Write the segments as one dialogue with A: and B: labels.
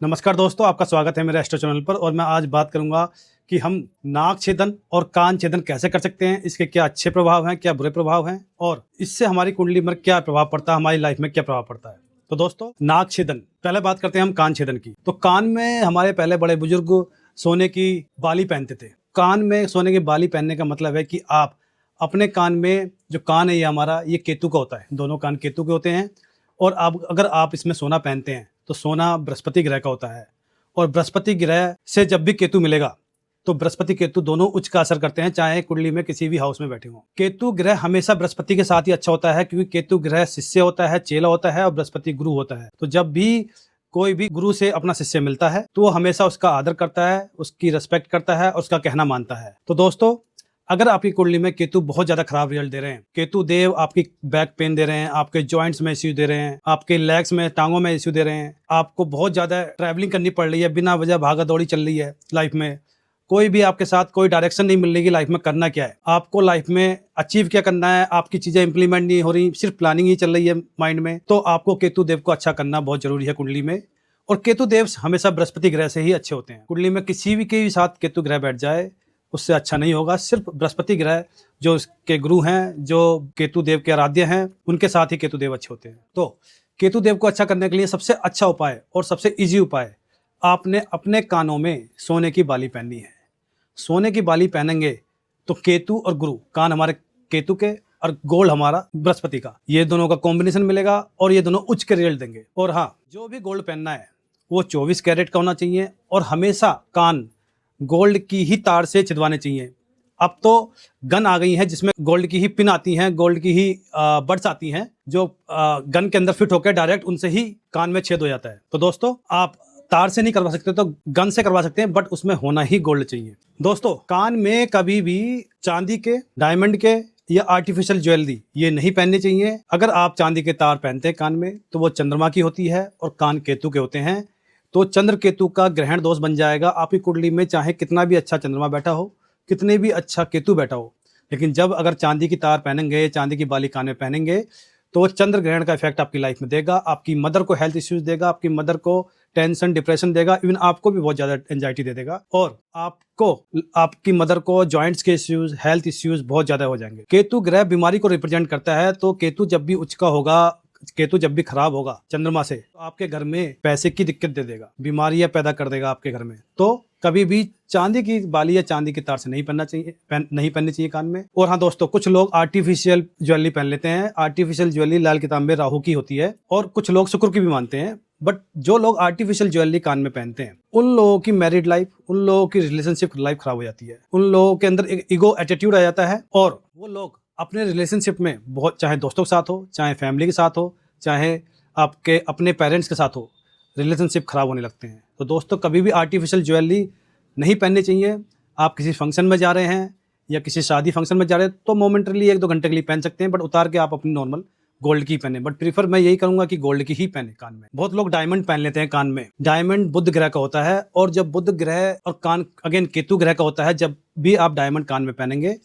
A: नमस्कार दोस्तों, आपका स्वागत है मेरे एस्ट्रो चैनल पर। और मैं आज बात करूंगा कि हम नाक छेदन और कान छेदन कैसे कर सकते हैं, इसके क्या अच्छे प्रभाव हैं, क्या बुरे प्रभाव हैं और इससे हमारी कुंडली में क्या प्रभाव पड़ता है, हमारी लाइफ में क्या प्रभाव पड़ता है। तो दोस्तों, नाक छेदन, पहले बात करते हैं हम कान छेदन की। तो कान में हमारे पहले बड़े बुजुर्ग सोने की बाली पहनते थे। कान में सोने की बाली पहनने का मतलब है कि आप अपने कान में, जो कान है ये हमारा, ये केतु का होता है, दोनों कान केतु के होते हैं। और अगर आप इसमें सोना पहनते हैं तो सोना बृहस्पति ग्रह का होता है। और बृहस्पति ग्रह से जब भी केतु मिलेगा तो बृहस्पति केतु दोनों उच्च का असर करते हैं, चाहे कुंडली में किसी भी हाउस में बैठे हों। केतु ग्रह हमेशा बृहस्पति के साथ ही अच्छा होता है, क्योंकि केतु ग्रह शिष्य होता है, चेला होता है, और बृहस्पति गुरु होता है। तो जब भी कोई भी गुरु से अपना शिष्य मिलता है तो वो हमेशा उसका आदर करता है, उसकी रिस्पेक्ट करता है और उसका कहना मानता है। तो दोस्तों, अगर आपकी कुंडली में केतु बहुत ज्यादा खराब रिजल्ट दे रहे हैं, केतु देव आपकी बैक पेन दे रहे हैं, आपके जॉइंट्स में इश्यू दे रहे हैं, आपके लेग्स में, टांगों में इश्यू दे रहे हैं, आपको बहुत ज्यादा ट्रैवलिंग करनी पड़ रही है, बिना वजह भागा दौड़ी चल रही है लाइफ में, कोई भी आपके साथ कोई डायरेक्शन नहीं मिल रही कि लाइफ में करना क्या है, आपको लाइफ में अचीव क्या करना है, आपकी चीजें इंप्लीमेंट नहीं हो रही, सिर्फ प्लानिंग ही चल रही है माइंड में, तो आपको केतु देव को अच्छा करना बहुत जरूरी है कुंडली में। और केतु देव हमेशा बृहस्पति ग्रह से ही अच्छे होते हैं। कुंडली में किसी भी के साथ केतु ग्रह बैठ जाए उससे अच्छा नहीं होगा। सिर्फ बृहस्पति ग्रह जो उसके गुरु हैं, जो केतु देव के आराध्य हैं, उनके साथ ही केतु देव अच्छे होते हैं। तो केतु देव को अच्छा करने के लिए सबसे अच्छा उपाय और सबसे इजी उपाय, आपने अपने कानों में सोने की बाली पहननी है। सोने की बाली पहनेंगे तो केतु और गुरु, कान हमारे केतु के और गोल्ड हमारा बृहस्पति का, ये दोनों का कॉम्बिनेशन मिलेगा और ये दोनों उच्च के रिजल्ट देंगे। और हाँ, जो भी गोल्ड पहनना है वो 24 कैरेट का होना चाहिए और हमेशा कान गोल्ड की ही तार से छिदवाने चाहिए। अब तो गन आ गई है जिसमें गोल्ड की ही पिन आती हैं, गोल्ड की ही बड्स आती हैं, जो गन के अंदर फिट होकर डायरेक्ट उनसे ही कान में छेद हो जाता है। तो दोस्तों, आप तार से नहीं करवा सकते तो गन से करवा सकते हैं, बट उसमें होना ही गोल्ड चाहिए। दोस्तों, कान में कभी भी चांदी के, डायमंड के या आर्टिफिशियल ज्वेलरी ये नहीं पहननी चाहिए। अगर आप चांदी के तार पहनते हैं कान में तो वो चंद्रमा की होती है और कान केतु के होते हैं, तो चंद्र केतु का ग्रहण दोष बन जाएगा आपकी कुंडली में। चाहे कितना भी अच्छा चंद्रमा बैठा हो, कितने भी अच्छा केतु बैठा हो, लेकिन जब अगर चांदी की तार पहनेंगे, चांदी की बाली कान में पहनेंगे तो चंद्र ग्रहण का इफेक्ट आपकी लाइफ में देगा। आपकी मदर को हेल्थ इश्यूज देगा, आपकी मदर को टेंशन, डिप्रेशन देगा, इवन आपको भी बहुत ज्यादा एंजाइटी दे देगा और आपको, आपकी मदर को जॉइंट्स के इश्यूज, हेल्थ इश्यूज बहुत ज्यादा हो जाएंगे। केतु ग्रह बीमारी को रिप्रेजेंट करता है, तो केतु जब भी उच्च का होगा, केतु जब भी खराब होगा चंद्रमा से, तो आपके घर में पैसे की दिक्कत दे देगा, बीमारियां पैदा कर देगा आपके घर में। तो कभी भी चांदी की बाली या चांदी की तार से नहीं पहनना चाहिए, नहीं पहननी चाहिए कान में। और हाँ दोस्तों, कुछ लोग आर्टिफिशियल ज्वेलरी पहन लेते हैं। आर्टिफिशियल ज्वेलरी लाल किताब में राहु की होती है और कुछ लोग शुक्र की भी मानते हैं। बट जो लोग आर्टिफिशियल ज्वेलरी कान में पहनते हैं, उन लोगों की मैरिड लाइफ, उन लोगों की रिलेशनशिप लाइफ खराब हो जाती है, उन लोगों के अंदर एक ईगो एटीट्यूड आ जाता है और वो लोग अपने रिलेशनशिप में, बहुत चाहे दोस्तों के साथ हो, चाहे फैमिली के साथ हो, चाहे आपके अपने पेरेंट्स के साथ हो, रिलेशनशिप खराब होने लगते हैं। तो दोस्तों, कभी भी आर्टिफिशियल ज्वेलरी नहीं पहननी चाहिए। आप किसी फंक्शन में जा रहे हैं या किसी शादी फंक्शन में जा रहे हैं तो मोमेंटली 1-2 घंटे के लिए पहन सकते हैं, बट उतार के आप अपनी नॉर्मल गोल्ड की पहने। बट प्रीफर मैं यही करूंगा कि गोल्ड की ही पहने कान में। बहुत लोग डायमंड पहन लेते हैं कान में। डायमंड बुध ग्रह का होता है और जब बुध ग्रह और कान अगेन केतु ग्रह का होता है, जब भी आप डायमंड कान में पहनेंगे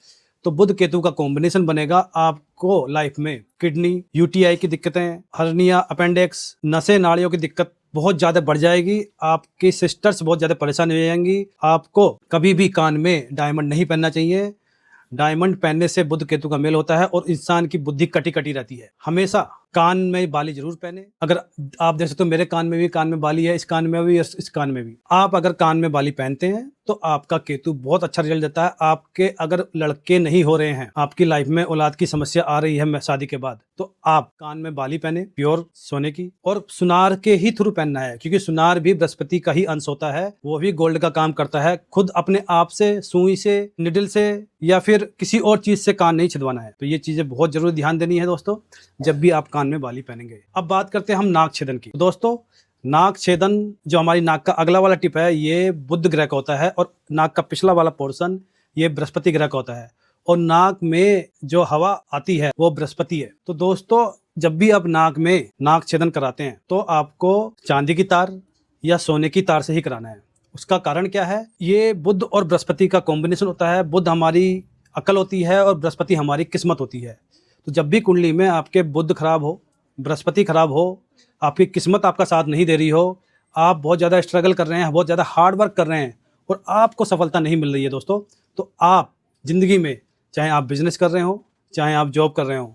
A: तो बुध केतु का कॉम्बिनेशन बनेगा। आपको लाइफ में किडनी, यूटीआई की दिक्कतें, हर्निया, अपेंडिक्स, नसें, नाड़ियों की दिक्कत बहुत ज्यादा बढ़ जाएगी। आपकी सिस्टर्स बहुत ज्यादा परेशान हो जाएंगी। आपको कभी भी कान में डायमंड नहीं पहनना चाहिए। डायमंड पहनने से बुध केतु का मेल होता है और इंसान की बुद्धि कटी कटी रहती है। हमेशा कान में बाली जरूर पहने। अगर आप देख सकते हो, मेरे कान में भी कान में बाली है, इस कान में भी, इस कान में भी। आप अगर कान में बाली पहनते हैं तो आपका केतु बहुत अच्छा रिजल्ट देता है। आपके अगर लड़के नहीं हो रहे हैं, आपकी लाइफ में औलाद की समस्या आ रही है शादी के बाद, तो आप कान में बाली पहने प्योर सोने की, और सुनार के ही थ्रू पहनना है, क्योंकि सुनार भी बृहस्पति का ही अंश होता है। वो भी गोल्ड का काम करता है। खुद अपने आप से, सुई से, निडल से या फिर किसी और चीज से कान नहीं छिदवाना है। तो ये चीजें बहुत जरूर ध्यान देनी है दोस्तों, जब भी आप कान में बाली पहनेंगे। अब बात करते हैं हम नाक छेदन की। दोस्तों, नाक छेदन, जो हमारी नाक का अगला वाला टिप है, ये बुध ग्रह का होता है और नाक का पिछला वाला पोर्शन ये बृहस्पति ग्रह का होता है और नाक में जो हवा आती है वो बृहस्पति है। तो दोस्तों, जब भी आप नाक में नाक छेदन कराते हैं तो आपको चांदी की तार या सोने की तार से ही कराना है। उसका कारण क्या है? ये बुध और बृहस्पति का कॉम्बिनेशन होता है। बुध हमारी अकल होती है और बृहस्पति हमारी किस्मत होती है। तो जब भी कुंडली में आपके बुध खराब हो, बृहस्पति खराब हो, आपकी किस्मत आपका साथ नहीं दे रही हो, आप बहुत ज़्यादा स्ट्रगल कर रहे हैं, बहुत ज़्यादा हार्ड वर्क कर रहे हैं और आपको सफलता नहीं मिल रही है दोस्तों, तो आप ज़िंदगी में चाहे आप बिजनेस कर रहे हो, चाहे आप जॉब कर रहे हो,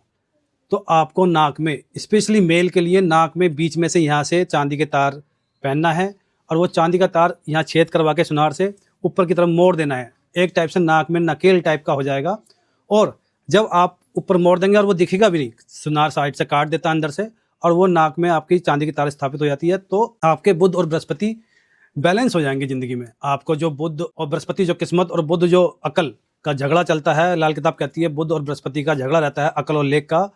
A: तो आपको नाक में, स्पेशली मेल के लिए, नाक में बीच में से यहाँ से चांदी के तार पहनना है और वो चांदी का तार यहाँ छेद करवा के सुनार से ऊपर की तरफ मोड़ देना है। एक टाइप से नाक में नकेल टाइप का हो जाएगा और जब आप ऊपर मोड़ देंगे और वो दिखेगा भी नहीं, सुनार साइड से काट देता है अंदर से और वो नाक में आपकी चांदी की तार स्थापित हो जाती है, तो आपके बुध और बृहस्पति बैलेंस हो जाएंगे ज़िंदगी में। आपको जो बुध और बृहस्पति, जो किस्मत और बुध जो अकल का झगड़ा चलता है, लाल किताब कहती है बुध और बृहस्पति का झगड़ा रहता है अकल और लेख का,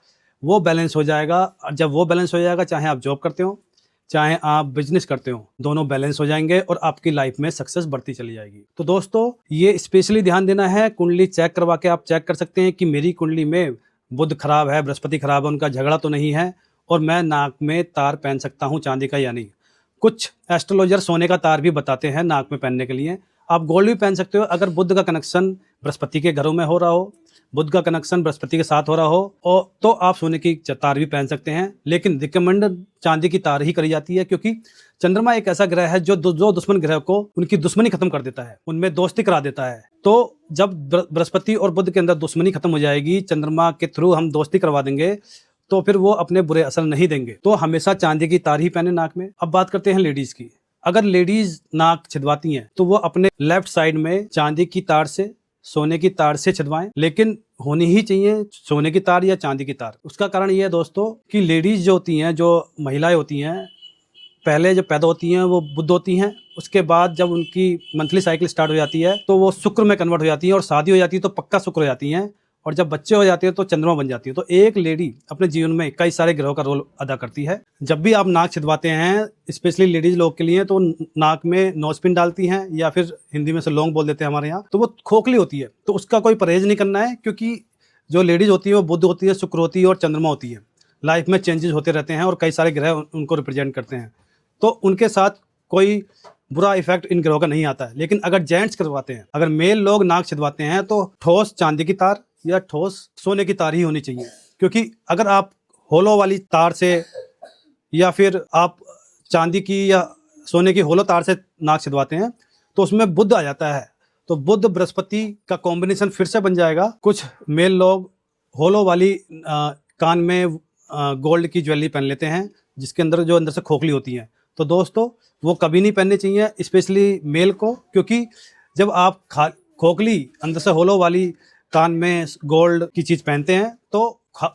A: वो बैलेंस हो जाएगा। और जब वो बैलेंस हो जाएगा, चाहे आप जॉब करते हो चाहे आप बिजनेस करते हो, दोनों बैलेंस हो जाएंगे और आपकी लाइफ में सक्सेस बढ़ती चली जाएगी। तो दोस्तों ये स्पेशली ध्यान देना है, कुंडली चेक करवा के आप चेक कर सकते हैं कि मेरी कुंडली में बुध खराब है, बृहस्पति खराब है, उनका झगड़ा तो नहीं है और मैं नाक में तार पहन सकता हूँ चांदी का या नहीं। कुछ एस्ट्रोलॉजर सोने का तार भी बताते हैं नाक में पहनने के लिए। आप गोल्ड भी पहन सकते हो अगर बुध का कनेक्शन बृहस्पति के घरों में हो रहा हो, बुध का कनेक्शन बृहस्पति के साथ हो रहा हो, और तो आप सोने की तार भी पहन सकते हैं। लेकिन रिकमेंड चांदी की तार ही करी जाती है, क्योंकि चंद्रमा एक ऐसा ग्रह है जो दुश्मन ग्रह को उनकी दुश्मनी खत्म कर देता है, उनमें दोस्ती करा देता है। तो जब बृहस्पति और बुध के अंदर दुश्मनी खत्म हो जाएगी, चंद्रमा के थ्रू हम दोस्ती करवा देंगे, तो फिर वो अपने बुरे असर नहीं देंगे। तो हमेशा चांदी की तार ही पहने नाक में। अब बात करते हैं लेडीज की। अगर लेडीज नाक छिदवाती हैं तो वो अपने लेफ्ट साइड में चांदी की तार से, सोने की तार से छिदवाएं, लेकिन होनी ही चाहिए सोने की तार या चांदी की तार। उसका कारण ये है दोस्तों कि लेडीज जो होती हैं, जो महिलाएं होती हैं, पहले जब पैदा होती हैं वो बुध होती हैं, उसके बाद जब उनकी मंथली साइकिल स्टार्ट हो जाती है तो वो शुक्र में कन्वर्ट हो जाती हैं और शादी हो जाती है तो पक्का शुक्र हो जाती हैं, और जब बच्चे हो जाते हैं तो चंद्रमा बन जाती है। तो एक लेडी अपने जीवन में कई सारे ग्रहों का रोल अदा करती है। जब भी आप नाक छिदवाते हैं, स्पेशली लेडीज लोग के लिए, तो नाक में नोजपिन डालती हैं या फिर हिंदी में से लौंग बोल देते हैं हमारे यहाँ, तो वो खोखली होती है, तो उसका कोई परहेज नहीं करना है, क्योंकि जो लेडीज होती है वो बुध होती है, शुक्र होती है और चंद्रमा होती है। लाइफ में चेंजेस होते रहते हैं और कई सारे ग्रह उनको रिप्रेजेंट करते हैं, तो उनके साथ कोई बुरा इफेक्ट इन ग्रहों का नहीं आता है। लेकिन अगर जेंट्स करवाते हैं, अगर मेल लोग नाक छिदवाते हैं, तो ठोस चांदी की तार या ठोस सोने की तार ही होनी चाहिए। क्योंकि अगर आप होलो वाली तार से या फिर आप चांदी की या सोने की होलो तार से नाक छिदवाते हैं तो उसमें बुध आ जाता है, तो बुध बृहस्पति का कॉम्बिनेशन फिर से बन जाएगा। कुछ मेल लोग होलो वाली कान में गोल्ड की ज्वेलरी पहन लेते हैं, जिसके अंदर से खोखली होती है। तो दोस्तों वो कभी नहीं पहननी चाहिए, स्पेशली मेल को, क्योंकि जब आप खोखली अंदर से होलो वाली कान में गोल्ड की चीज पहनते हैं तो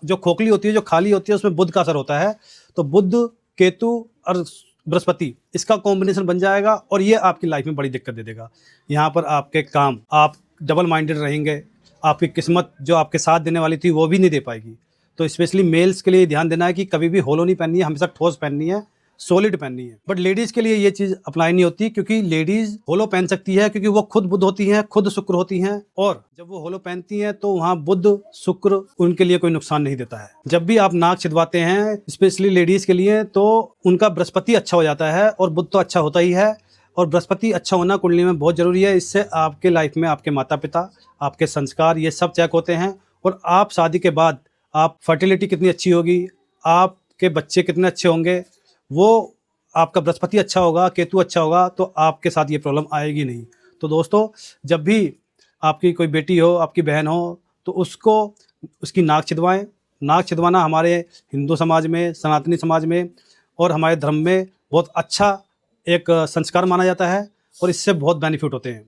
A: जो खोखली होती है, जो खाली होती है, उसमें बुध का असर होता है। तो बुध, केतु और बृहस्पति, इसका कॉम्बिनेशन बन जाएगा और ये आपकी लाइफ में बड़ी दिक्कत दे देगा। यहाँ पर आपके काम, आप डबल माइंडेड रहेंगे, आपकी किस्मत जो आपके साथ देने वाली थी वो भी नहीं दे पाएगी। तो स्पेशली मेल्स के लिए ध्यान देना है कि कभी भी होलो नहीं पहननी है, हमेशा ठोस पहननी है, सॉलिड पहननी है। बट लेडीज के लिए ये चीज अप्लाई नहीं होती, क्योंकि लेडीज होलो पहन सकती है क्योंकि वो खुद बुध होती हैं, खुद शुक्र होती हैं, और जब वो होलो पहनती हैं तो वहाँ बुध शुक्र उनके लिए कोई नुकसान नहीं देता है। जब भी आप नाक छिदवाते हैं स्पेशली लेडीज के लिए, तो उनका बृहस्पति अच्छा हो जाता है और बुध तो अच्छा होता ही है, और बृहस्पति अच्छा होना कुंडली में बहुत जरूरी है। इससे आपके लाइफ में आपके माता पिता, आपके संस्कार, ये सब चेक होते हैं, और आप शादी के बाद आप फर्टिलिटी कितनी अच्छी होगी, आपके बच्चे कितने अच्छे होंगे, वो आपका बृहस्पति अच्छा होगा, केतु अच्छा होगा, तो आपके साथ ये प्रॉब्लम आएगी नहीं। तो दोस्तों जब भी आपकी कोई बेटी हो, आपकी बहन हो, तो उसको उसकी नाक छिदवाएं। नाक छिदवाना हमारे हिंदू समाज में, सनातनी समाज में और हमारे धर्म में बहुत अच्छा एक संस्कार माना जाता है और इससे बहुत बेनिफिट होते हैं।